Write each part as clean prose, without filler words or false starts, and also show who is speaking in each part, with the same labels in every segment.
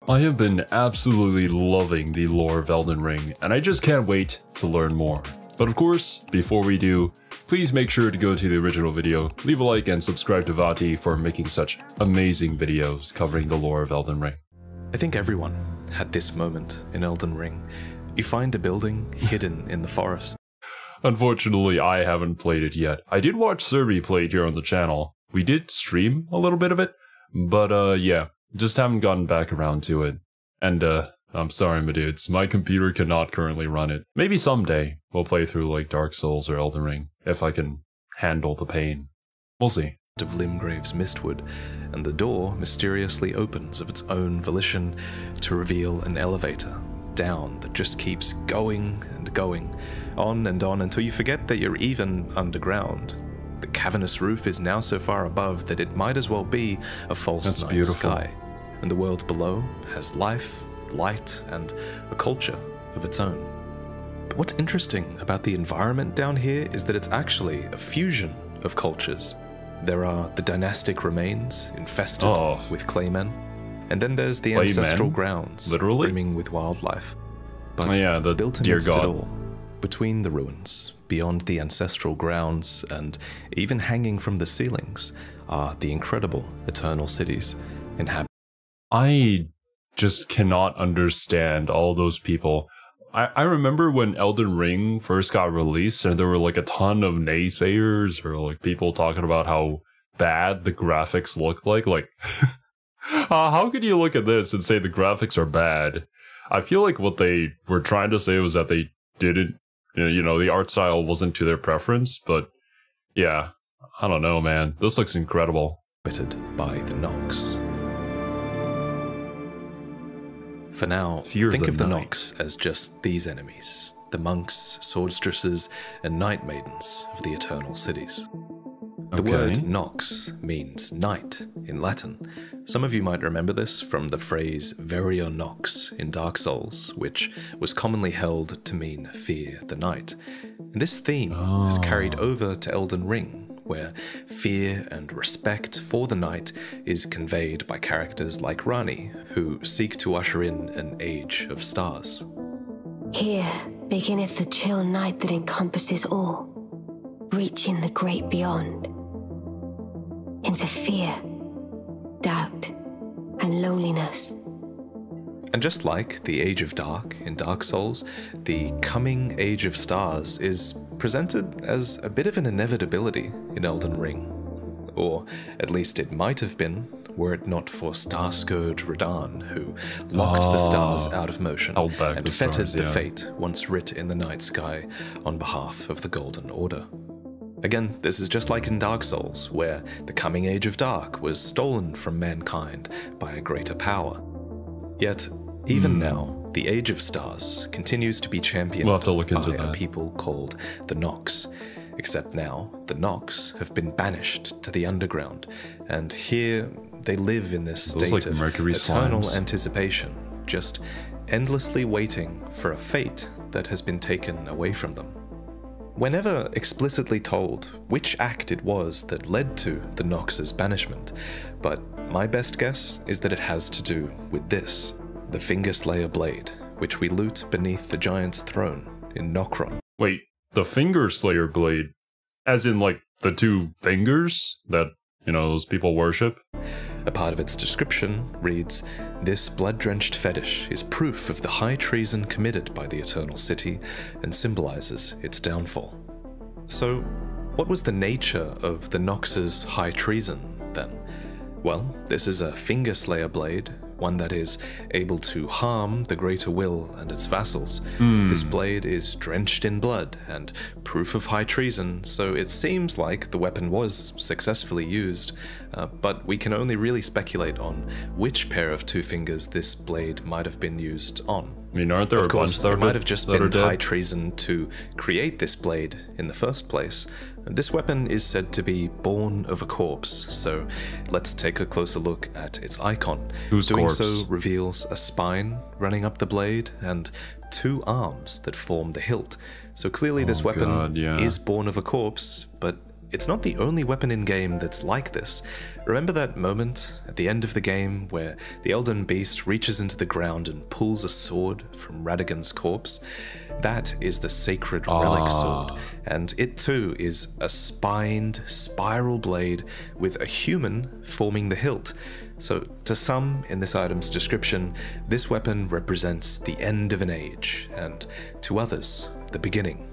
Speaker 1: I have been absolutely loving the lore of Elden Ring, and I just can't wait to learn more. But of course, before we do, please make sure to go to the original video, leave a like and subscribe to Vati for making such amazing videos covering the lore of Elden Ring.
Speaker 2: I think everyone had this moment in Elden Ring. You find a building hidden in the forest.
Speaker 1: Unfortunately, I haven't played it yet. I did watch Serby play it here on the channel. We did stream a little bit of it, but yeah, just haven't gotten back around to it. And I'm sorry, my dudes, my computer cannot currently run it. Maybe someday we'll play through like Dark Souls or Elden Ring, if I can handle the pain. We'll see.
Speaker 2: Of Limgrave's Mistwood, and the door mysteriously opens of its own volition to reveal an elevator down that just keeps going and going, on and on until you forget that you're even underground. The cavernous roof is now so far above that it might as well be a false night sky, and the world below has life, light, and a culture of its own. But what's interesting about the environment down here is that it's actually a fusion of cultures. There are the dynastic remains infested with claymen, and then there's the ancestral grounds, brimming with wildlife. But built amidst it all, between the ruins, beyond the ancestral grounds, and even hanging from the ceilings, are the incredible eternal cities inhabited.
Speaker 1: I just cannot understand all those people. I remember when Elden Ring first got released, and there were like a ton of naysayers or like people talking about how bad the graphics looked like how could you look at this and say the graphics are bad? I feel like what they were trying to say was that they didn't, you know, the art style wasn't to their preference, but yeah, I don't know, man. This looks incredible.
Speaker 2: By the Nox. For now, think of the Nox as just these enemies, the monks, sordstresses, and night maidens of the eternal cities. The word Nox means night in Latin. Some of you might remember this from the phrase Verio Nox in Dark Souls, which was commonly held to mean fear the night. And this theme is carried over to Elden Ring, where fear and respect for the night is conveyed by characters like Rani, who seek to usher in an age of stars.
Speaker 3: Here beginneth the chill night that encompasses all, reaching the great beyond, into fear, doubt, and loneliness.
Speaker 2: And just like the Age of Dark in Dark Souls, the coming Age of Stars is presented as a bit of an inevitability in Elden Ring. Or at least it might have been, were it not for Star-Scourge Radahn, who locked the stars out of motion and fettered the fate once writ in the night sky on behalf of the Golden Order. Again, this is just like in Dark Souls, where the coming Age of Dark was stolen from mankind by a greater power. Yet, even now, the Age of Stars continues to be championed by a people called the Nox. Except now, the Nox have been banished to the underground, and here they live in this state of eternal anticipation, just endlessly waiting for a fate that has been taken away from them. We're never explicitly told which act it was that led to the Nox's banishment, but my best guess is that it has to do with this, the Finger Slayer blade, which we loot beneath the giant's throne in Nokron.
Speaker 1: Wait, the Finger Slayer blade? As in like the two fingers that, you know, those people worship?
Speaker 2: A part of its description reads, "This blood-drenched fetish is proof of the high treason committed by the Eternal City and symbolizes its downfall." So, what was the nature of the Nox's high treason, then? Well, this is a Finger Slayer blade, one that is able to harm the Greater Will and its vassals. This blade is drenched in blood and proof of high treason, so it seems like the weapon was successfully used, but we can only really speculate on which pair of two fingers this blade might have been used on.
Speaker 1: I mean, aren't there
Speaker 2: of course, it might have just been high treason to create this blade in the first place. This weapon is said to be born of a corpse, so let's take a closer look at its icon. Doing so reveals a spine running up the blade and two arms that form the hilt. So clearly this weapon is born of a corpse, but it's not the only weapon in-game that's like this. Remember that moment at the end of the game where the Elden Beast reaches into the ground and pulls a sword from Radagon's corpse? That is the Sacred Relic Sword, and it too is a spined spiral blade with a human forming the hilt. So, to some in this item's description, this weapon represents the end of an age, and to others, the beginning.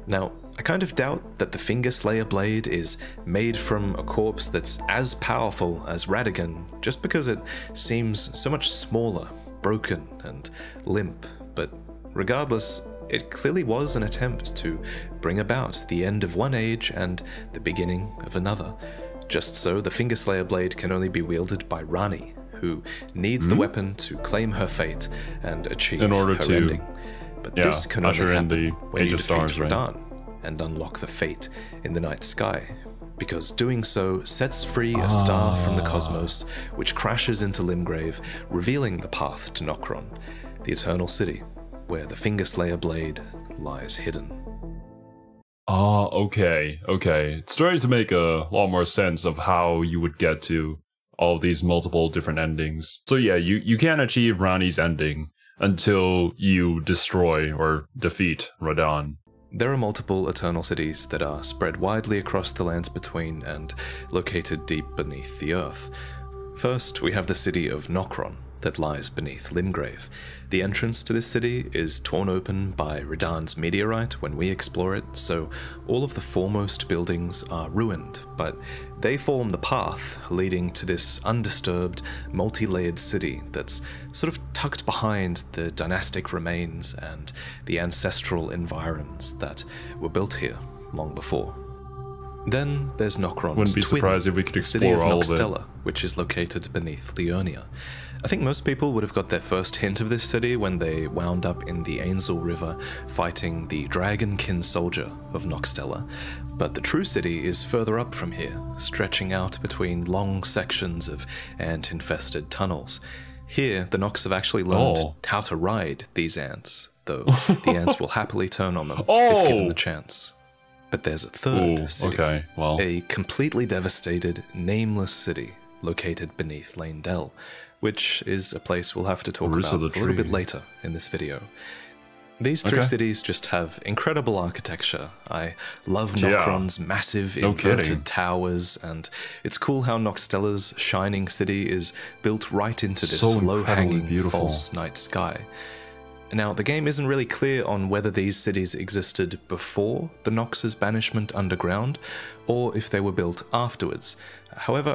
Speaker 2: Now, I kind of doubt that the Finger Slayer blade is made from a corpse that's as powerful as Radagon, just because it seems so much smaller, broken, and limp, but regardless, it clearly was an attempt to bring about the end of one age and the beginning of another. Just so, the Finger Slayer blade can only be wielded by Ranni, who needs the weapon to claim her fate and achieve her ending. But this can only happen when you defeat Radahn and unlock the fate in the night sky, because doing so sets free a star from the cosmos, which crashes into Limgrave, revealing the path to Nokron, the Eternal City, where the Finger Slayer blade lies hidden.
Speaker 1: Okay. It's starting to make a lot more sense of how you would get to all of these multiple different endings. So yeah, you can't achieve Ranni's ending until you destroy or defeat Radahn.
Speaker 2: There are multiple Eternal Cities that are spread widely across the lands between and located deep beneath the earth. First, we have the city of Nokron that lies beneath Limgrave. The entrance to this city is torn open by Radahn's meteorite when we explore it, so all of the foremost buildings are ruined, but they form the path leading to this undisturbed, multi-layered city that's sort of tucked behind the dynastic remains and the ancestral environs that were built here long before. Then there's Nokron's
Speaker 1: Wouldn't be
Speaker 2: twin,
Speaker 1: surprised if we could
Speaker 2: the city
Speaker 1: explore
Speaker 2: of
Speaker 1: all of it.
Speaker 2: Nokstella, which is located beneath Liurnia. I think most people would have got their first hint of this city when they wound up in the Ainsel River fighting the Dragonkin soldier of Nokstella, but the true city is further up from here, stretching out between long sections of ant-infested tunnels. Here, the Nox have actually learned how to ride these ants, though the ants will happily turn on them if given the chance. But there's a third city, a completely devastated, nameless city located beneath Leyndell, which is a place we'll have to talk about a little bit later in this video. These three cities just have incredible architecture. I love Nokron's massive inverted towers, and it's cool how Nokstella's shining city is built right into this low-hanging false night sky. Now, the game isn't really clear on whether these cities existed before the Nox's banishment underground, or if they were built afterwards. However...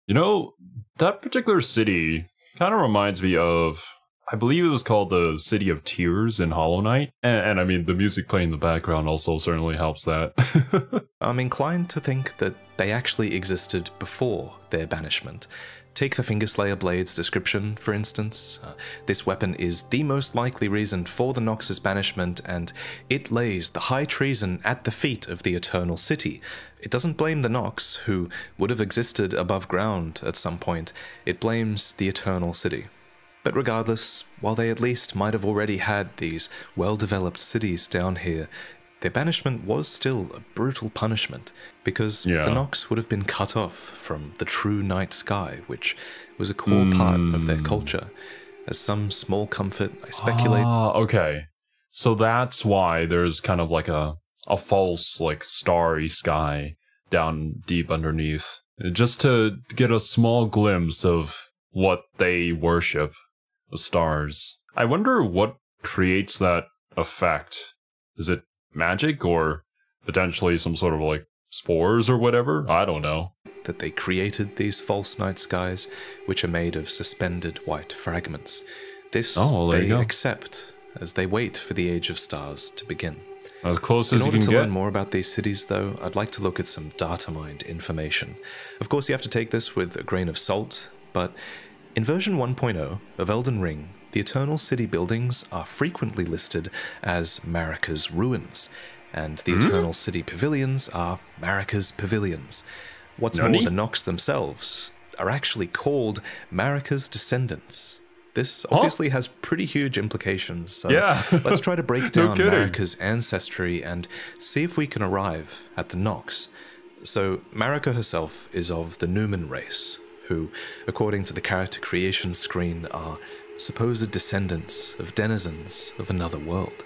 Speaker 1: You know, that particular city kind of reminds me of... I believe it was called the City of Tears in Hollow Knight. And I mean, the music playing in the background also certainly helps that.
Speaker 2: I'm inclined to think that they actually existed before their banishment. Take the Finger Slayer blade's description, for instance. This weapon is the most likely reason for the Nox's banishment, and it lays the high treason at the feet of the Eternal City. It doesn't blame the Nox, who would have existed above ground at some point. It blames the Eternal City. But regardless, while they at least might have already had these well-developed cities down here, their banishment was still a brutal punishment, because the Nox would have been cut off from the true night sky, which was a core part of their culture. As some small comfort, I speculate...
Speaker 1: okay. So that's why there's kind of like a false, like, starry sky down deep underneath. Just to get a small glimpse of what they worship, the stars. I wonder what creates that effect. Is it magic or potentially some sort of like spores or whatever? I don't know.
Speaker 2: That they created these false night skies, which are made of suspended white fragments. This they accept as they wait for the Age of Stars to begin.
Speaker 1: As close as you can get.
Speaker 2: In order to learn more about these cities, though, I'd like to look at some data mined information. Of course, you have to take this with a grain of salt, but in version 1.0 of Elden Ring, the Eternal City buildings are frequently listed as Marika's ruins, and the Eternal City pavilions are Marika's pavilions. What's more, the Nox themselves are actually called Marika's descendants. This obviously has pretty huge implications, so
Speaker 1: Yeah.
Speaker 2: let's try to break down
Speaker 1: kidding.
Speaker 2: Marika's ancestry and see if we can arrive at the Nox. So, Marika herself is of the Newman race, who, according to the character creation screen, are supposed descendants of denizens of another world.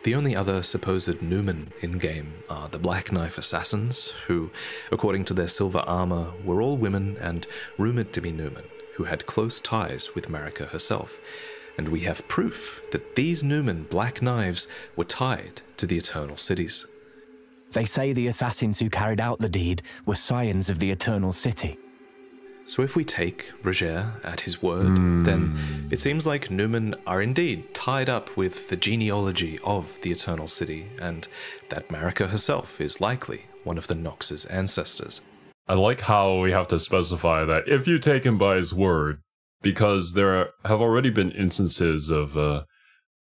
Speaker 2: The only other supposed Newman in-game are the Black Knife Assassins, who, according to their silver armor, were all women and rumored to be Newman, who had close ties with Marika herself. And we have proof that these Newman Black Knives were tied to the Eternal Cities.
Speaker 4: They say the assassins who carried out the deed were scions of the Eternal City.
Speaker 2: So if we take Roger at his word, then it seems like Newman are indeed tied up with the genealogy of the Eternal City, and that Marika herself is likely one of the Nox's ancestors.
Speaker 1: I like how we have to specify that if you take him by his word, because there have already been instances of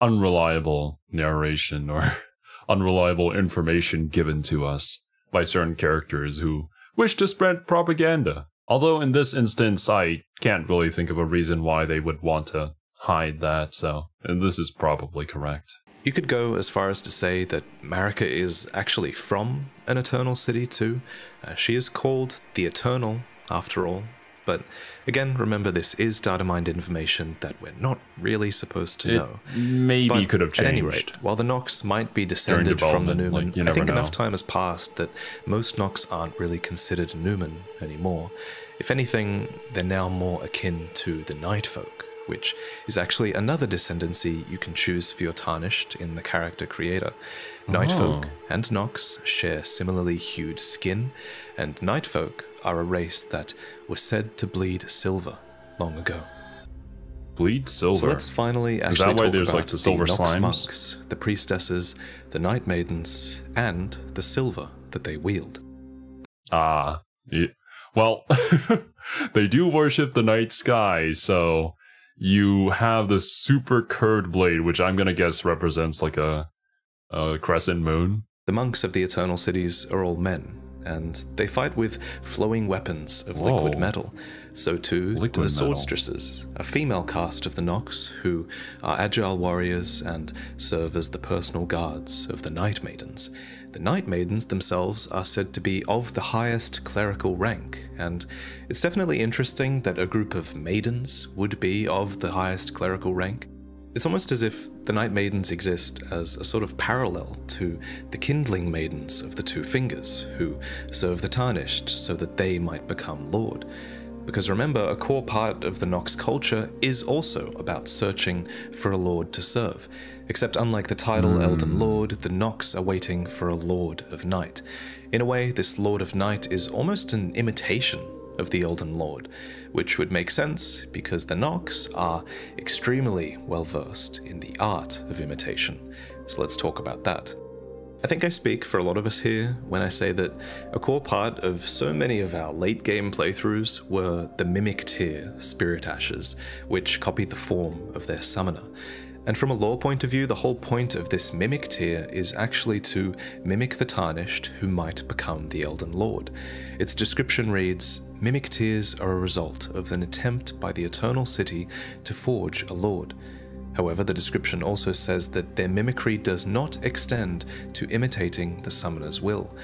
Speaker 1: unreliable narration or unreliable information given to us by certain characters who wish to spread propaganda. Although in this instance, I can't really think of a reason why they would want to hide that, and this is probably correct.
Speaker 2: You could go as far as to say that Marika is actually from an Eternal City too. She is called the Eternal, after all. But again, remember this is data mined information that we're not really supposed to know.
Speaker 1: Maybe could have changed.
Speaker 2: At any rate, while the Nox might be descended from the Newman, I think enough time has passed that most Nox aren't really considered Newman anymore. If anything, they're now more akin to the Night Folk, which is actually another descendancy you can choose for your Tarnished in the character creator. Night Folk and Nox share similarly hued skin, and Night Folk are a race that was said to bleed silver long ago.
Speaker 1: Bleed silver?
Speaker 2: So let's finally actually talk about
Speaker 1: like the silver
Speaker 2: Nox
Speaker 1: slimes?
Speaker 2: monks, the priestesses, the Night Maidens, and the silver that they wield.
Speaker 1: Ah, well, they do worship the night sky, so you have the super curved blade, which I'm gonna guess represents like a crescent moon.
Speaker 2: The monks of the Eternal Cities are all men, and they fight with flowing weapons of liquid metal. So too do the Swordstresses, a female caste of the Nox, who are agile warriors and serve as the personal guards of the Night Maidens. The Night Maidens themselves are said to be of the highest clerical rank, and it's definitely interesting that a group of maidens would be of the highest clerical rank. It's almost as if the Night Maidens exist as a sort of parallel to the Kindling Maidens of the Two Fingers, who serve the Tarnished so that they might become Lord. Because remember, a core part of the Nox culture is also about searching for a Lord to serve. Except unlike the title Elden Lord, the Nox are waiting for a Lord of Night. In a way, this Lord of Night is almost an imitation of the Elden Lord, which would make sense because the Nox are extremely well versed in the art of imitation. So let's talk about that. I think I speak for a lot of us here when I say that a core part of so many of our late game playthroughs were the Mimic tier Spirit Ashes, which copied the form of their summoner. And from a lore point of view, the whole point of this Mimic tier is actually to mimic the Tarnished who might become the Elden Lord. Its description reads, Mimic tiers are a result of an attempt by the Eternal City to forge a Lord. However, the description also says that their mimicry does not extend to imitating the summoner's will.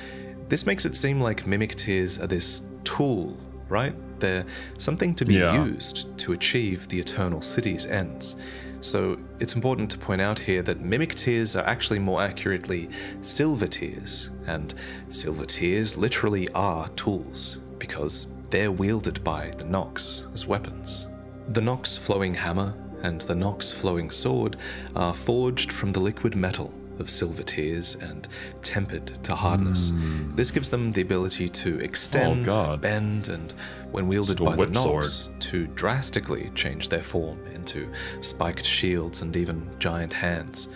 Speaker 2: This makes it seem like Mimic tiers are this tool, right? They're something to be used to achieve the Eternal City's ends. So it's important to point out here that Mimic tiers are actually more accurately Silver tiers, and Silver tiers literally are tools, because they're wielded by the Nox as weapons. The Nox Flowing Hammer and the Nox Flowing Sword are forged from the liquid metal of Silver tiers and tempered to hardness. This gives them the ability to extend, bend, and when wielded by the Nox, to drastically change their form into spiked shields and even giant hands.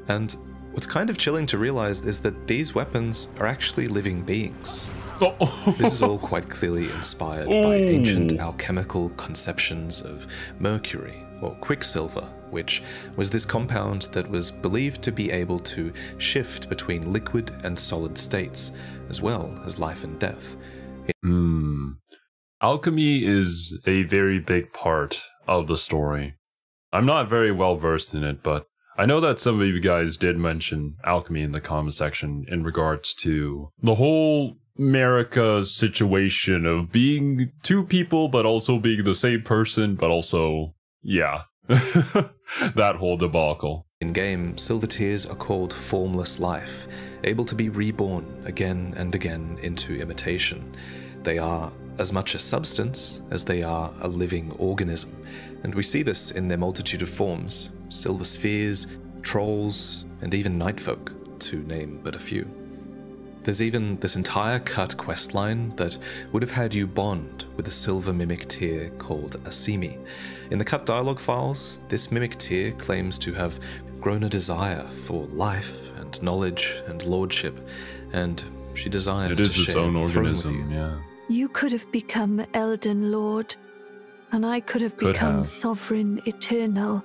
Speaker 2: And what's kind of chilling to realize is that these weapons are actually living beings. This is all quite clearly inspired by ancient alchemical conceptions of mercury, or quicksilver, which was this compound that was believed to be able to shift between liquid and solid states, as well as life and death.
Speaker 1: Alchemy is a very big part of the story. I'm not very well versed in it, but I know that some of you guys did mention alchemy in the comment section in regards to the whole America situation of being two people, but also being the same person, but also, yeah, that whole debacle.
Speaker 2: In-game, silver tears are called formless life, able to be reborn again and again into imitation. They are as much a substance as they are a living organism, and we see this in their multitude of forms: silver spheres, trolls, and even nightfolk, to name but a few. There's even this entire cut questline that would have had you bond with a silver mimic tear called Asimi. In the cut dialogue files, this mimic tear claims to have grown a desire for life and knowledge and lordship, and she desires to share
Speaker 1: its own
Speaker 2: the throne with
Speaker 1: organism,
Speaker 2: you.
Speaker 1: yeah.
Speaker 5: You could have become Elden Lord, and I could have become Sovereign Eternal.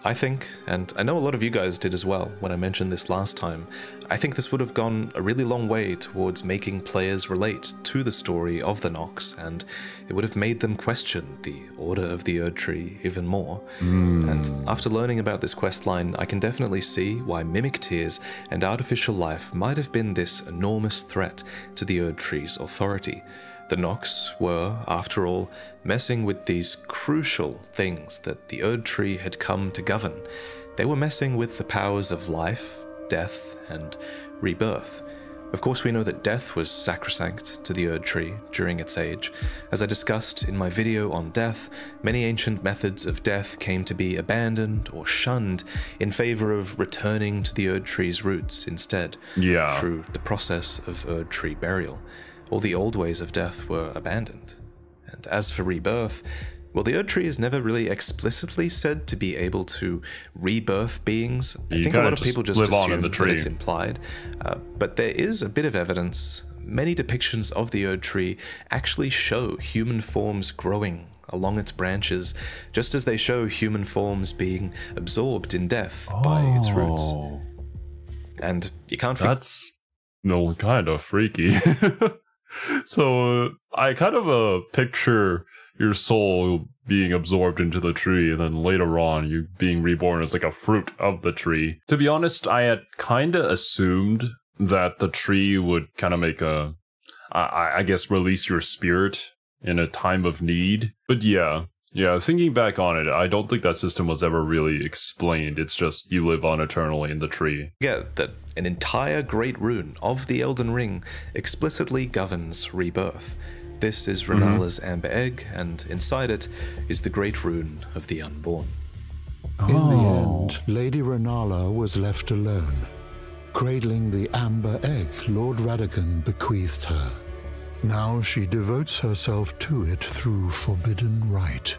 Speaker 2: I think, and I know a lot of you guys did as well when I mentioned this last time, I think this would have gone a really long way towards making players relate to the story of the Nox, and it would have made them question the Order of the Erdtree even more. And after learning about this questline, I can definitely see why mimic tears and artificial life might have been this enormous threat to the Erdtree's authority. The Nox were, after all, messing with these crucial things that the Erdtree had come to govern. They were messing with the powers of life, death, and rebirth. Of course, we know that death was sacrosanct to the Erdtree during its age. As I discussed in my video on death, many ancient methods of death came to be abandoned or shunned in favor of returning to the Erdtree's roots instead, through the process of Erdtree burial. All the old ways of death were abandoned. And as for rebirth, well, the Erdtree is never really explicitly said to be able to rebirth beings. I think a lot of people just assume that it's implied. But there is a bit of evidence. Many depictions of the Erdtree actually show human forms growing along its branches, just as they show human forms being absorbed in death by its roots. And you can't...
Speaker 1: That's kind of freaky. So I kind of picture your soul being absorbed into the tree, and then later on you being reborn as like a fruit of the tree. To be honest, I had kind of assumed that the tree would kind of make I guess release your spirit in a time of need. But yeah, thinking back on it, I don't think that system was ever really explained. It's just you live on eternally in the tree.
Speaker 2: Yeah, that an entire great rune of the Elden Ring explicitly governs rebirth. This is Renala's amber egg, and inside it is the great rune of the unborn.
Speaker 6: In the end, Lady Renala was left alone. Cradling the amber egg Lord Radagon bequeathed her. Now she devotes herself to it through forbidden rite,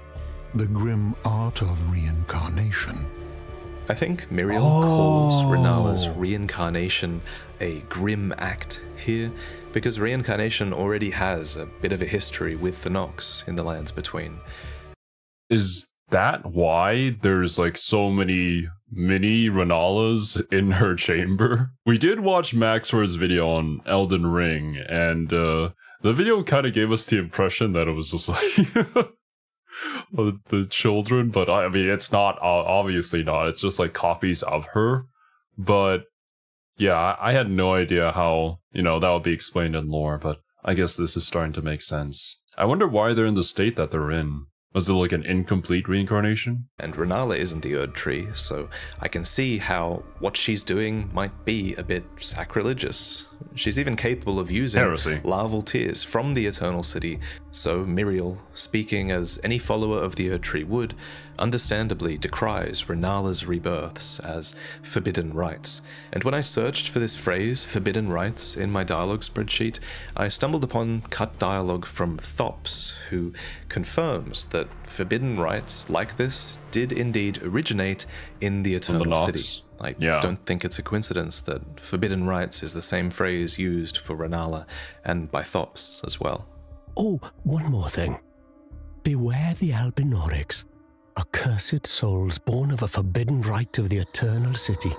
Speaker 6: the grim art of reincarnation.
Speaker 2: I think Miriel calls Renala's reincarnation a grim act here, because reincarnation already has a bit of a history with the Nox in the Lands Between.
Speaker 1: Is that why there's like so many mini Renalas in her chamber? We did watch Maxwell's video on Elden Ring, and the video kind of gave us the impression that it was just like the children, but I mean, it's not, obviously not. It's just like copies of her. But yeah, I had no idea how, that would be explained in lore, but I guess this is starting to make sense. I wonder why they're in the state that they're in. Was it like an incomplete reincarnation?
Speaker 2: And Renala isn't the Erdtree, so I can see how what she's doing might be a bit sacrilegious. She's even capable of using larval tears from the Eternal City, so Miriel, speaking as any follower of the Erdtree would, understandably decries Renala's rebirths as forbidden rites. And when I searched for this phrase, forbidden rites, in my dialogue spreadsheet, I stumbled upon cut dialogue from Thops, who confirms that forbidden rites like this did indeed originate in the Eternal City. I don't think it's a coincidence that forbidden rites is the same phrase used for Renala and by Thops as well.
Speaker 7: Oh, one more thing. Beware the Albinorics, accursed souls born of a forbidden rite of the Eternal City.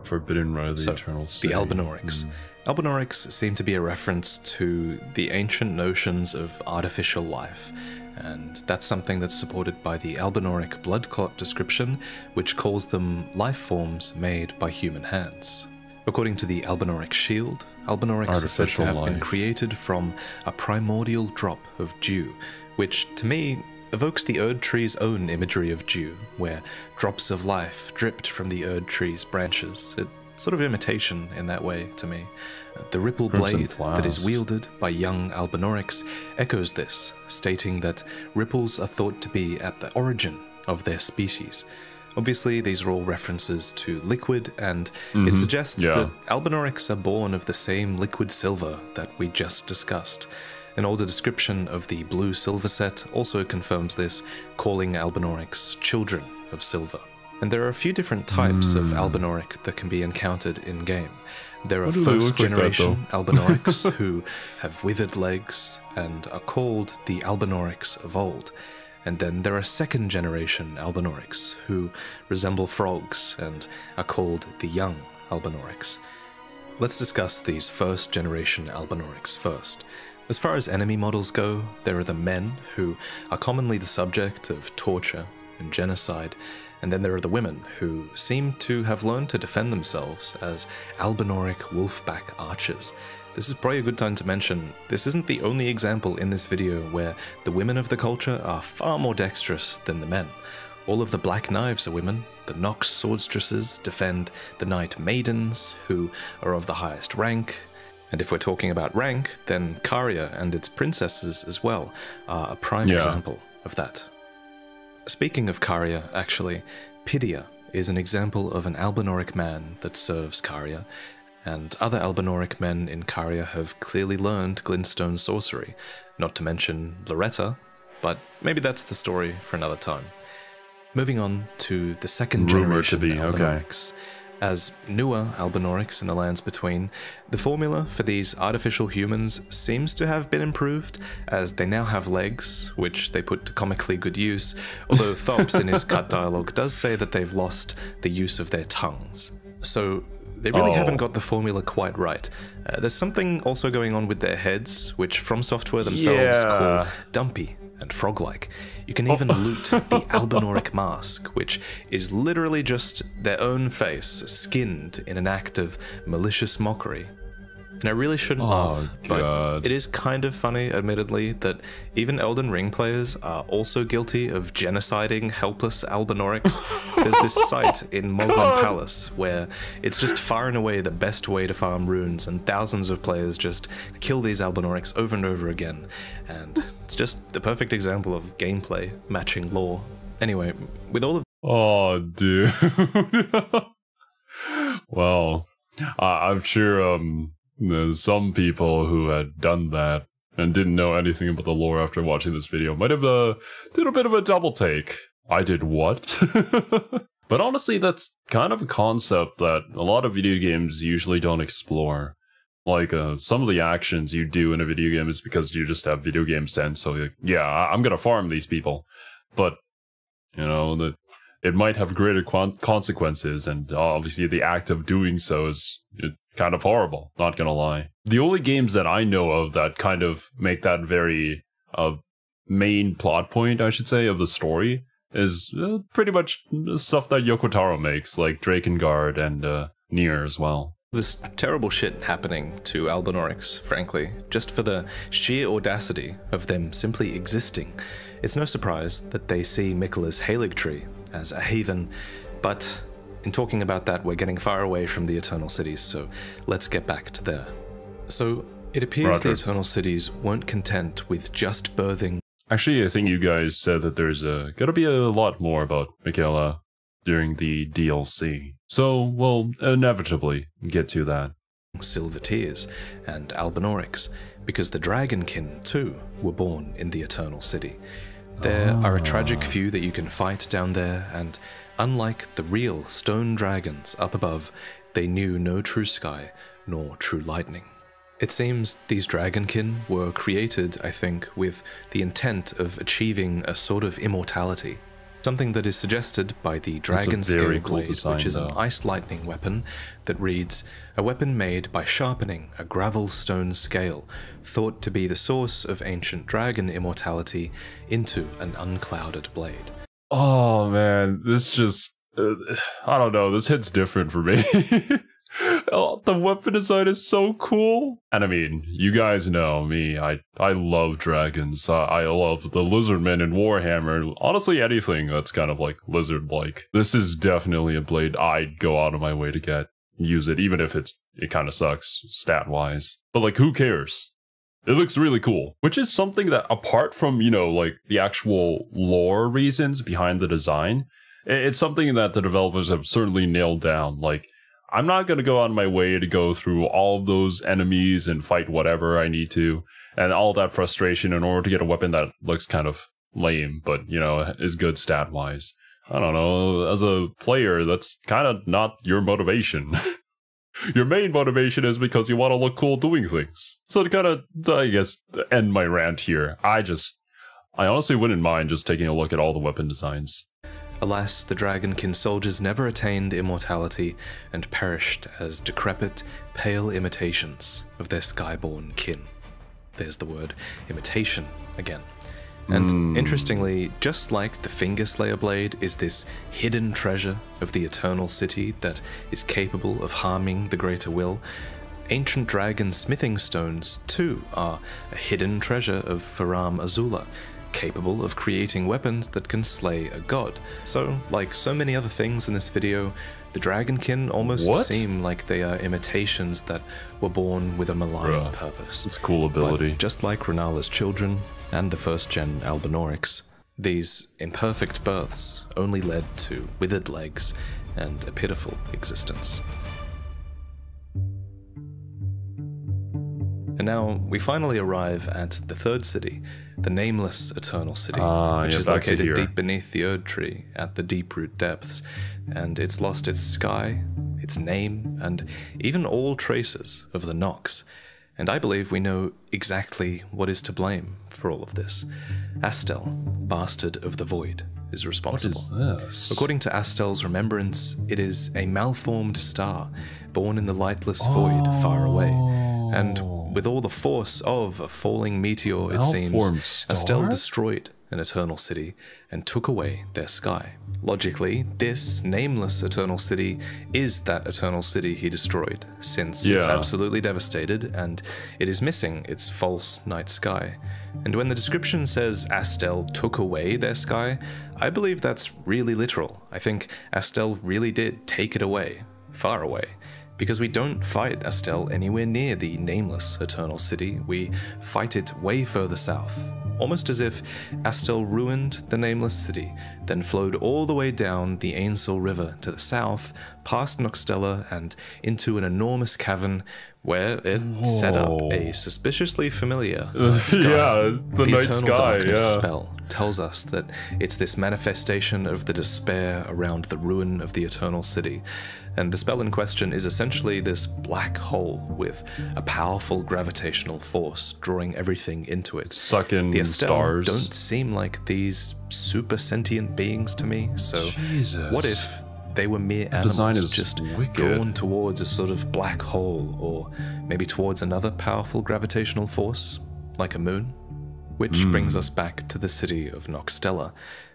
Speaker 1: Forbidden rite of the Eternal City.
Speaker 2: The Albinorics. Albinorics seem to be a reference to the ancient notions of artificial life, and that's something that's supported by the Albinoric blood clot description, which calls them life forms made by human hands. According to the Albinoric shield, Albinorics are said to have been created from a primordial drop of dew, which, to me, evokes the Erd tree's own imagery of dew, where drops of life dripped from the Erd tree's branches. It's sort of imitation in that way to me. The ripple blade that is wielded by young Albinorics echoes this, stating that ripples are thought to be at the origin of their species. Obviously, these are all references to liquid, and it suggests that Albinorics are born of the same liquid silver that we just discussed. An older description of the blue silver set also confirms this, calling Albinorics children of silver. And there are a few different types of Albinoric that can be encountered in-game. There are first-generation Albinorics who have withered legs and are called the Albinorics of old. And then there are second-generation Albinorics who resemble frogs and are called the young Albinorics. Let's discuss these first-generation Albinorics first. As far as enemy models go, there are the men, who are commonly the subject of torture and genocide, and then there are the women, who seem to have learned to defend themselves as Albinoric wolfback archers. This is probably a good time to mention, this isn't the only example in this video where the women of the culture are far more dexterous than the men. All of the Black Knives are women, the Nox Swordstresses defend the Knight Maidens, who are of the highest rank, and if we're talking about rank, then Caria and its princesses as well are a prime example of that. Speaking of Caria, actually, Pidia is an example of an Albinoric man that serves Caria, and other Albinoric men in Caria have clearly learned glintstone sorcery, not to mention Loretta, but maybe that's the story for another time. Moving on to the second generation Albinorics. As newer Albinorics in the lands between, the formula for these artificial humans seems to have been improved, as they now have legs, which they put to comically good use, although Thops in his cut dialogue does say that they've lost the use of their tongues. So they really haven't got the formula quite right. There's something also going on with their heads, which From Software themselves call dumpy and frog-like. You can even loot the Albinoric mask, which is literally just their own face skinned in an act of malicious mockery. And I really shouldn't laugh, but it is kind of funny, admittedly, that even Elden Ring players are also guilty of genociding helpless Albinorics. There's this site in Mogwin Palace where it's just far and away the best way to farm runes, and thousands of players just kill these Albinorics over and over again. And it's just the perfect example of gameplay matching lore. Anyway, with all of...
Speaker 1: Oh, dude. Well, I'm sure, there's some people who had done that and didn't know anything about the lore after watching this video might have did a bit of a double take. I did what? But honestly, that's kind of a concept that a lot of video games usually don't explore. Like, some of the actions you do in a video game is because you just have video game sense, so you're like, yeah, I'm gonna farm these people. But, you know, it might have greater consequences, and obviously the act of doing so is kind of horrible, not gonna lie. The only games that I know of that kind of make that very main plot point, I should say, of the story is pretty much stuff that Yoko Taro makes, like Drakengard and Nier as well.
Speaker 2: This terrible shit happening to Albinorics, frankly, just for the sheer audacity of them simply existing. It's no surprise that they see Miquella's Haligtree as a haven, but in talking about that, we're getting far away from the Eternal Cities, so let's get back to there. So, it appears the Eternal Cities weren't content with just birthing...
Speaker 1: Actually, I think you guys said that there's gonna be a lot more about Miquella during the DLC. So, we'll inevitably get to that.
Speaker 2: Silvertears and Albinorics, because the Dragonkin, too, were born in the Eternal City. There are a tragic few that you can fight down there, and unlike the real stone dragons up above, they knew no true sky nor true lightning. It seems these Dragonkin were created, I think, with the intent of achieving a sort of immortality. something that is suggested by the dragon scale blade, which is an ice lightning weapon that reads, a weapon made by sharpening a gravel stone scale, thought to be the source of ancient dragon immortality, into an unclouded blade.
Speaker 1: Oh man, this just, I don't know, this hits different for me. Oh, the weapon design is so cool. And I mean, you guys know me, I love dragons. I love the lizardmen in Warhammer. Honestly, anything that's kind of like lizard-like. This is definitely a blade I'd go out of my way to use it, even if it kind of sucks stat-wise. But like, who cares? It looks really cool, which is something that, apart from, you know, like the actual lore reasons behind the design, it's something that the developers have certainly nailed down. Like, I'm not going to go on my way to go through all of those enemies and fight whatever I need to, and all that frustration in order to get a weapon that looks kind of lame, but, you know, is good stat-wise. I don't know, as a player, that's kind of not your motivation. Your main motivation is because you want to look cool doing things. So to kind of, I guess, end my rant here, I honestly wouldn't mind just taking a look at all the weapon designs.
Speaker 2: Alas, the Dragonkin soldiers never attained immortality and perished as decrepit, pale imitations of their skyborn kin. There's the word imitation again. And interestingly, just like the Fingerslayer blade is this hidden treasure of the Eternal City that is capable of harming the Greater Will, ancient dragon smithing stones too are a hidden treasure of Faram Azula, capable of creating weapons that can slay a god. So, like so many other things in this video, the Dragonkin almost seem like they are imitations that were born with a malign purpose.
Speaker 1: It's a cool ability.
Speaker 2: But just like Renala's children and the first-gen Albinaurics, these imperfect births only led to withered legs and a pitiful existence. And now we finally arrive at the third city, the nameless Eternal City, which is located deep beneath the Erd Tree at the Deeproot depths, and it's lost its sky, its name, and even all traces of the Nox. And I believe we know exactly what is to blame for all of this. Astel, Bastard of the Void, is responsible.
Speaker 1: What is this?
Speaker 2: According to Astel's remembrance, it is a malformed star, born in the lightless void far away. And with all the force of a falling meteor, it seems, Astel destroyed an Eternal City and took away their sky. Logically, this nameless Eternal City is that Eternal City he destroyed, since it's absolutely devastated and it is missing its false night sky. And when the description says Astel took away their sky, I believe that's really literal. I think Astel really did take it away, far away. Because we don't fight Astel anywhere near the nameless Eternal City, we fight it way further south. Almost as if Astel ruined the nameless city, then flowed all the way down the Ainsel River to the south, past Noxtella, and into an enormous cavern where it set up a suspiciously familiar
Speaker 1: the night
Speaker 2: Eternal
Speaker 1: sky,
Speaker 2: Darkness spell tells us that it's this manifestation of the despair around the ruin of the Eternal City. And the spell in question is essentially this black hole with a powerful gravitational force drawing everything into it.
Speaker 1: Sucking
Speaker 2: the Astel
Speaker 1: stars.
Speaker 2: Don't seem like these super sentient beings to me, so what if they were mere animals just drawn towards a sort of black hole, or maybe towards another powerful gravitational force, like a moon? Which brings us back to the city of Noxtella.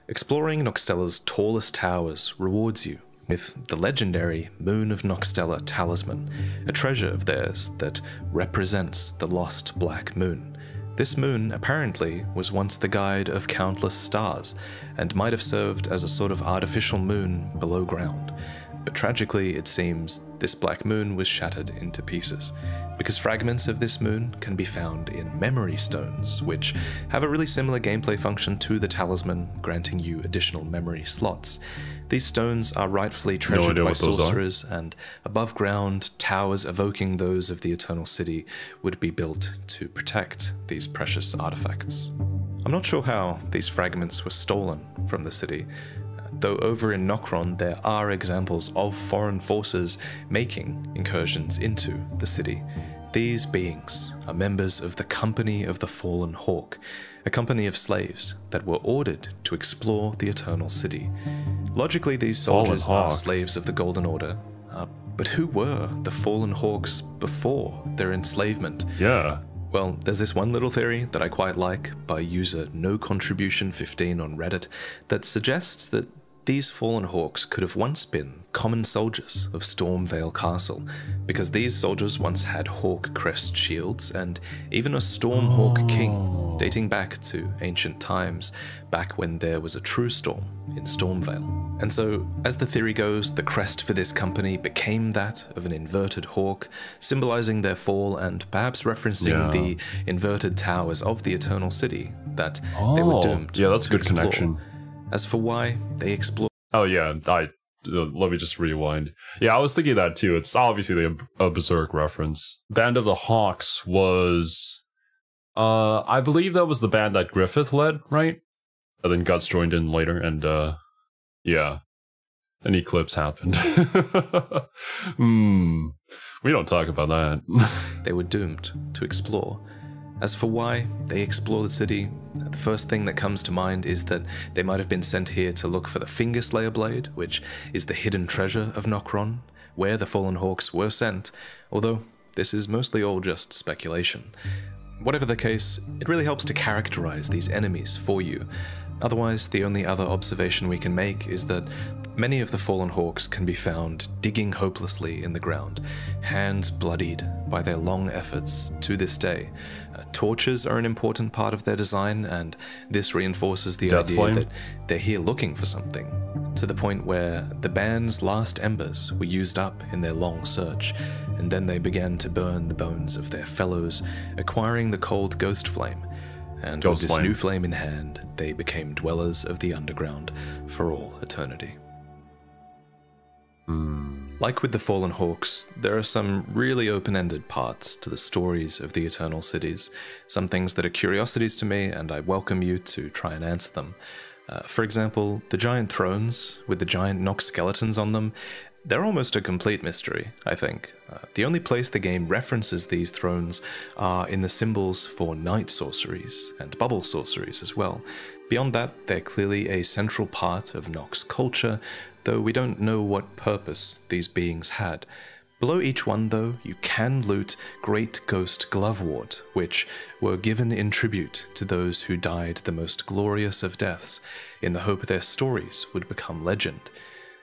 Speaker 2: Exploring Noxtella's tallest towers rewards you with the legendary Moon of Noxtella talisman, a treasure of theirs that represents the lost Black Moon. This moon apparently was once the guide of countless stars, and might have served as a sort of artificial moon below ground. But tragically, it seems, this black moon was shattered into pieces, because fragments of this moon can be found in memory stones, which have a really similar gameplay function to the talisman, granting you additional memory slots. These stones are rightfully treasured by sorcerers, and above ground, towers evoking those of the Eternal City would be built to protect these precious artifacts. I'm not sure how these fragments were stolen from the city, though over in Nokron there are examples of foreign forces making incursions into the city. These beings are members of the Company of the Fallen Hawk, a company of slaves that were ordered to explore the Eternal City. Logically, these soldiers are slaves of the Golden Order, but who were the Fallen Hawks before their enslavement?
Speaker 1: Yeah.
Speaker 2: Well, there's this one little theory that I quite like by user NoContribution15 on Reddit that suggests that these Fallen Hawks could have once been common soldiers of Stormvale Castle, because these soldiers once had hawk crest shields and even a Stormhawk king, dating back to ancient times, back when there was a true storm in Stormvale. And so, as the theory goes, the crest for this company became that of an inverted hawk, symbolizing their fall and perhaps referencing the inverted towers of the Eternal City that they were doomed
Speaker 1: yeah, that's a good
Speaker 2: explore.
Speaker 1: connection.
Speaker 2: As for why they explore...
Speaker 1: Oh yeah, let me just rewind. Yeah, I was thinking that too. It's obviously a Berserk reference. Band of the Hawks was... I believe that was the band that Griffith led, right? And then Guts joined in later, and yeah. An eclipse happened. We don't talk about that.
Speaker 2: They were doomed to explore. As for why they explore the city, the first thing that comes to mind is that they might have been sent here to look for the Finger Slayer Blade, which is the hidden treasure of Nokron, where the Fallen Hawks were sent, although this is mostly all just speculation. Whatever the case, it really helps to characterize these enemies for you. Otherwise, the only other observation we can make is that many of the Fallen Hawks can be found digging hopelessly in the ground, hands bloodied by their long efforts to this day. Torches are an important part of their design, and this reinforces the idea that they're here looking for something, to the point where the band's last embers were used up in their long search, and then they began to burn the bones of their fellows, acquiring the cold ghost flame. And with this new flame in hand, they became dwellers of the underground for all eternity. Like with the Fallen Hawks, there are some really open-ended parts to the stories of the Eternal Cities, some things that are curiosities to me, and I welcome you to try and answer them. For example, the giant thrones with the giant Nox skeletons on them, they're almost a complete mystery, I think. The only place the game references these thrones are in the symbols for night sorceries and bubble sorceries as well. Beyond that, they're clearly a central part of Nox culture, though we don't know what purpose these beings had. Below each one, though, you can loot Great Ghost Glovewort, which were given in tribute to those who died the most glorious of deaths, in the hope their stories would become legend.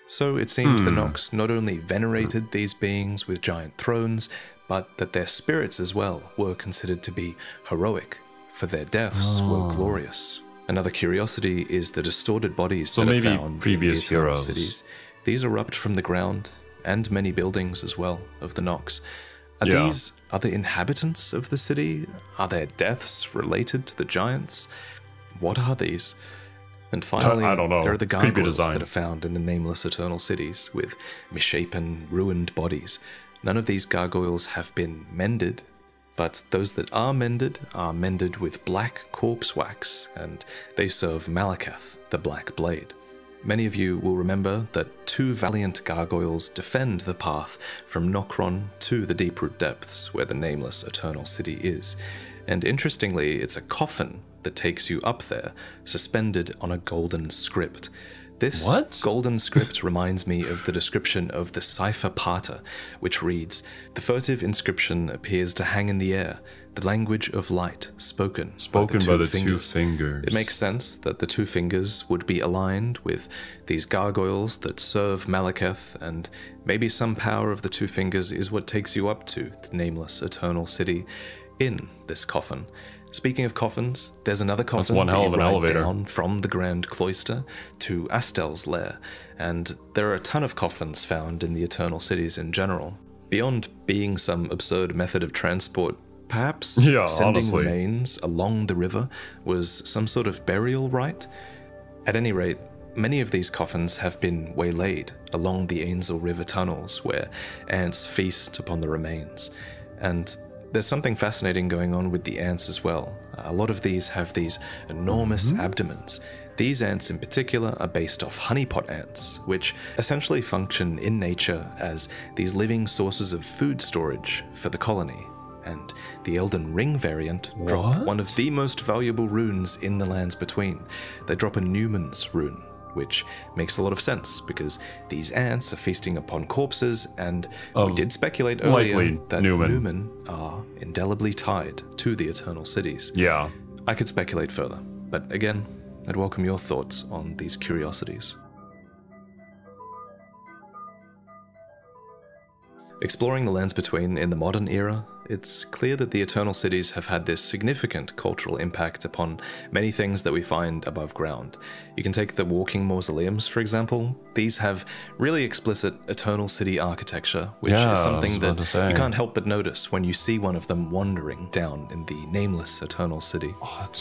Speaker 2: So it seems the Nox not only venerated these beings with giant thrones, but that their spirits as well were considered to be heroic, for their deaths were glorious. Another curiosity is the distorted bodies that are found in the Eternal Cities. These erupt from the ground, and many buildings as well, of the Nox. Are these other inhabitants of the city? Are their deaths related to the giants? What are these? And finally,
Speaker 1: I don't know.
Speaker 2: there are the gargoyles that are found in the nameless Eternal Cities, with misshapen, ruined bodies. None of these gargoyles have been mended, but those that are mended with black corpse wax, and they serve Malakath, the Black Blade. Many of you will remember that 2 valiant gargoyles defend the path from Nokron to the Deeproot Depths, where the nameless Eternal City is. And interestingly, it's a coffin that takes you up there, suspended on a golden script. This golden script reminds me of the description of the Cipher Pater, which reads, "The furtive inscription appears to hang in the air, the language of light spoken by the two fingers." It makes sense that the 2 fingers would be aligned with these gargoyles that serve Malakath, and maybe some power of the 2 fingers is what takes you up to the nameless Eternal City in this coffin. Speaking of coffins, there's another coffin that you ride down from the Grand Cloister to Astel's lair, and there are a ton of coffins found in the Eternal Cities in general. Beyond being some absurd method of transport, perhaps sending remains along the river was some sort of burial rite? At any rate, many of these coffins have been waylaid along the Ainsel River tunnels, where ants feast upon the remains. And there's something fascinating going on with the ants as well. A lot of these have these enormous abdomens. These ants in particular are based off honeypot ants, which essentially function in nature as these living sources of food storage for the colony. and the Elden Ring variant drop one of the most valuable runes in the Lands Between. They drop a Newman's rune, which makes a lot of sense because these ants are feasting upon corpses, and we did speculate earlier that Newman are indelibly tied to the Eternal Cities.
Speaker 1: Yeah.
Speaker 2: I could speculate further, but again, I'd welcome your thoughts on these curiosities. Exploring the Lands Between in the modern era, it's clear that the Eternal Cities have had this significant cultural impact upon many things that we find above ground. You can take the walking mausoleums, for example. These have really explicit Eternal City architecture, which is something that you can't help but notice when you see one of them wandering down in the nameless Eternal City.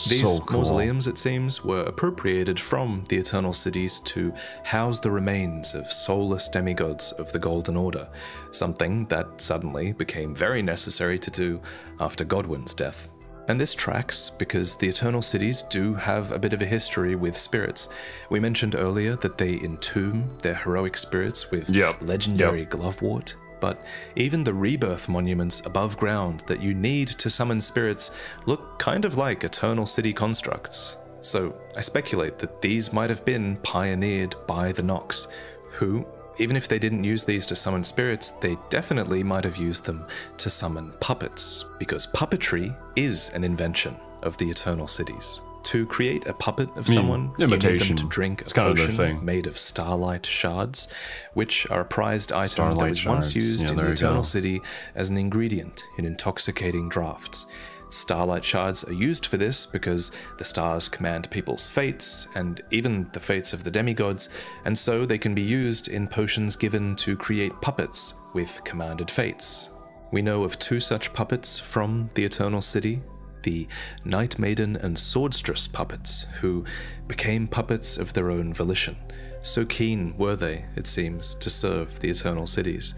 Speaker 2: These
Speaker 1: so cool.
Speaker 2: mausoleums, it seems, were appropriated from the Eternal Cities to house the remains of soulless demigods of the Golden Order, something that suddenly became very necessary to do after Godwyn's death. And this tracks because the Eternal Cities do have a bit of a history with spirits. We mentioned earlier that they entomb their heroic spirits with legendary glovewort, but even the rebirth monuments above ground that you need to summon spirits look kind of like Eternal City constructs. So I speculate that these might have been pioneered by the Nox, who, even if they didn't use these to summon spirits, they definitely might have used them to summon puppets, because puppetry is an invention of the Eternal Cities. To create a puppet of someone, you need them to drink a potion made of starlight shards, which are a prized item that was once used in the Eternal City as an ingredient in intoxicating drafts. Starlight shards are used for this because the stars command people's fates, and even the fates of the demigods, and so they can be used in potions given to create puppets with commanded fates. We know of 2 such puppets from the Eternal City, the Night Maiden and Swordstress puppets, who became puppets of their own volition. So keen were they, it seems, to serve the Eternal Cities.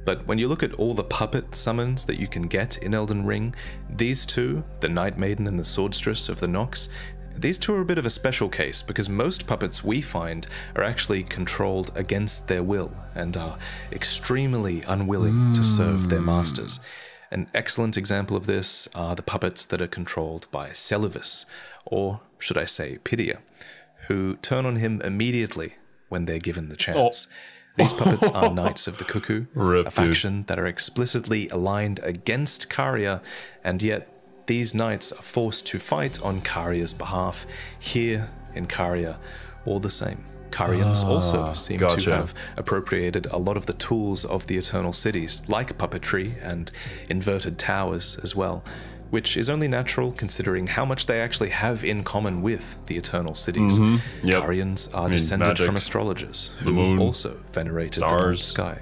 Speaker 2: But when you look at all the puppet summons that you can get in Elden Ring, these 2, the Night Maiden and the Swordstress of the Nox, these 2 are a bit of a special case because most puppets we find are actually controlled against their will and are extremely unwilling to serve their masters. An excellent example of this are the puppets that are controlled by Seluvis, or should I say Pidia, who turn on him immediately when they're given the chance. These puppets are Knights of the Cuckoo, a faction that are explicitly aligned against Caria, and yet these knights are forced to fight on Caria's behalf here in Caria all the same. Carians also seem to have appropriated a lot of the tools of the Eternal Cities, like puppetry and inverted towers as well, which is only natural considering how much they actually have in common with the Eternal Cities. Carians are descended from astrologers, who also venerated the night sky.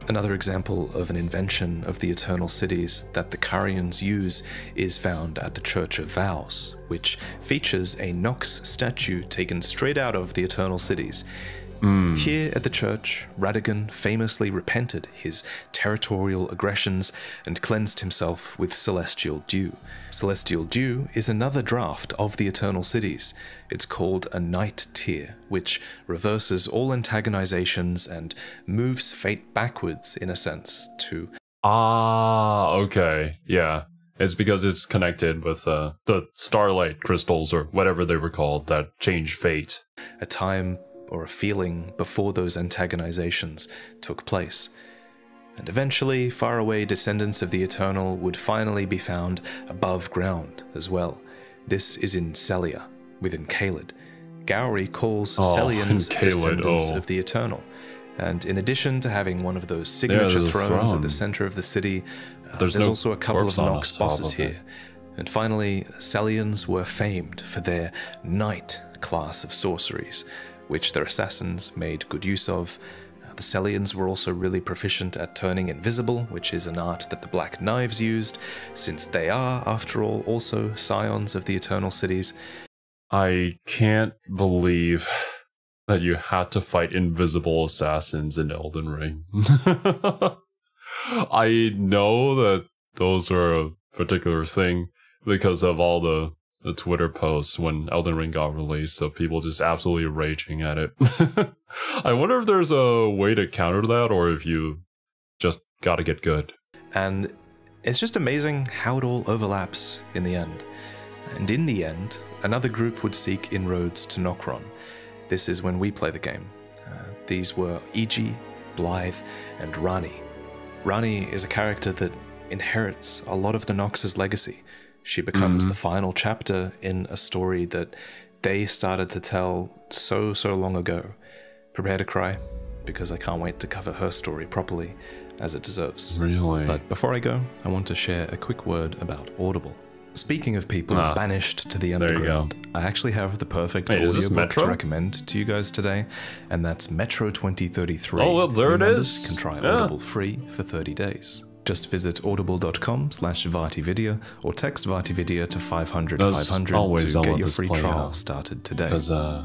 Speaker 2: Another example of an invention of the Eternal Cities that the Carians use is found at the Church of Vows, which features a Nox statue taken straight out of the Eternal Cities. Here at the church, Radagon famously repented his territorial aggressions and cleansed himself with Celestial Dew. Celestial Dew is another draft of the Eternal Cities. It's called a Night Tear, which reverses all antagonizations and moves fate backwards, in a sense, to...
Speaker 1: okay. Yeah. It's because it's connected with the starlight crystals, or whatever they were called, that change fate.
Speaker 2: A time or a feeling before those antagonizations took place. And eventually, faraway descendants of the Eternal would finally be found above ground as well. This is in Celia, within Caelid. Gowry calls Celians descendants of the Eternal. And in addition to having one of those signature thrones at the center of the city, there's also a couple of Nox bosses here. And finally, Celians were famed for their Night class of sorceries, which their assassins made good use of. The Celians were also really proficient at turning invisible, which is an art that the Black Knives used, since they are, after all, also scions of the Eternal Cities.
Speaker 1: I can't believe that you had to fight invisible assassins in Elden Ring. I know that those are a particular thing because of all the Twitter posts when Elden Ring got released of people just absolutely raging at it. I wonder if there's a way to counter that, or if you just gotta get good.
Speaker 2: And it's just amazing how it all overlaps in the end. And in the end, another group would seek inroads to Nokron. This is when we play the game. These were Iji, Blythe, and Rani. Rani is a character that inherits a lot of the Nox's legacy. She becomes the final chapter in a story that they started to tell so long ago. Prepare to cry, because I can't wait to cover her story properly, as it deserves.
Speaker 1: Really?
Speaker 2: But before I go, I want to share a quick word about Audible. Speaking of people banished to the underground, I actually have the perfect audiobook to recommend to you guys today, and that's Metro 2033.
Speaker 1: Oh, well, there it is.
Speaker 2: Can try Audible free for 30 days. Just visit audible.com/Vaatividya or text Vaatividya to 500 to get your free trial started today.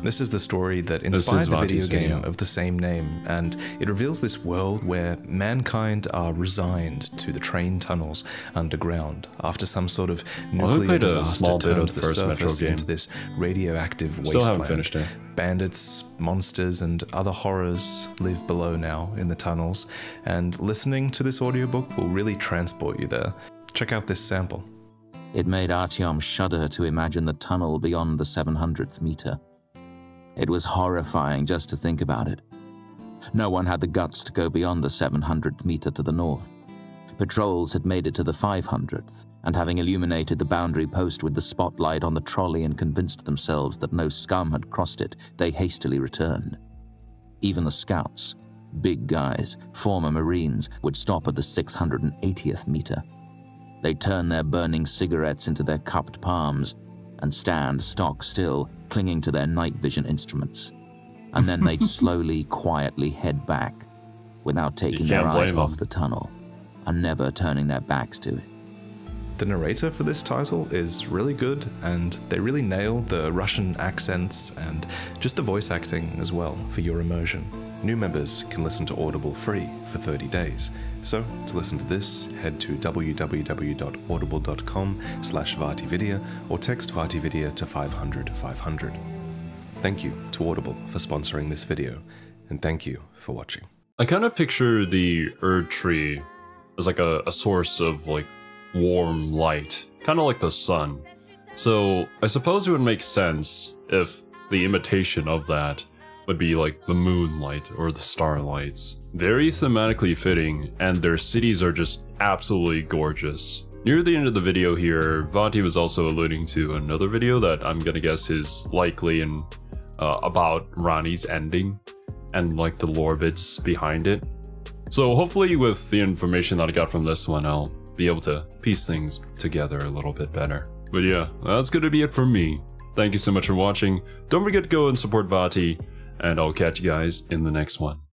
Speaker 2: This is the story that inspired the video game of the same name, and it reveals this world where mankind are resigned to the train tunnels underground after some sort of nuclear disaster turned the surface into this radioactive wasteland.
Speaker 1: Still haven't finished it.
Speaker 2: Bandits, monsters, and other horrors live below now in the tunnels, and listening to this audiobook will really transport you there. Check out this sample.
Speaker 8: It made Artyom shudder to imagine the tunnel beyond the 700th meter. It was horrifying just to think about it. No one had the guts to go beyond the 700th meter to the north. Patrols had made it to the 500th, and having illuminated the boundary post with the spotlight on the trolley and convinced themselves that no scum had crossed it, they hastily returned. Even the scouts, big guys, former Marines, would stop at the 680th meter. They'd turn their burning cigarettes into their cupped palms and stand stock still, clinging to their night vision instruments. And then they'd slowly, quietly head back, without taking their eyes off the tunnel, and never turning their backs to it.
Speaker 2: The narrator for this title is really good, and they really nail the Russian accents and just the voice acting as well for your immersion. New members can listen to Audible free for 30 days. So, to listen to this, head to www.audible.com/Vaatividya or text Vaatividya to 500. Thank you to Audible for sponsoring this video, and thank you for watching.
Speaker 1: I kind of picture the Erd tree as like a source of like warm light, kind of like the sun. So I suppose it would make sense if the imitation of that would be like the moonlight or the starlights. Very thematically fitting, and their cities are just absolutely gorgeous. Near the end of the video here, Vaati was also alluding to another video that I'm gonna guess is likely about Rani's ending and like the lore bits behind it. So hopefully with the information that I got from this one, I'll be able to piece things together a little bit better. But yeah, that's gonna be it from me. Thank you so much for watching. Don't forget to go and support Vaati, and I'll catch you guys in the next one.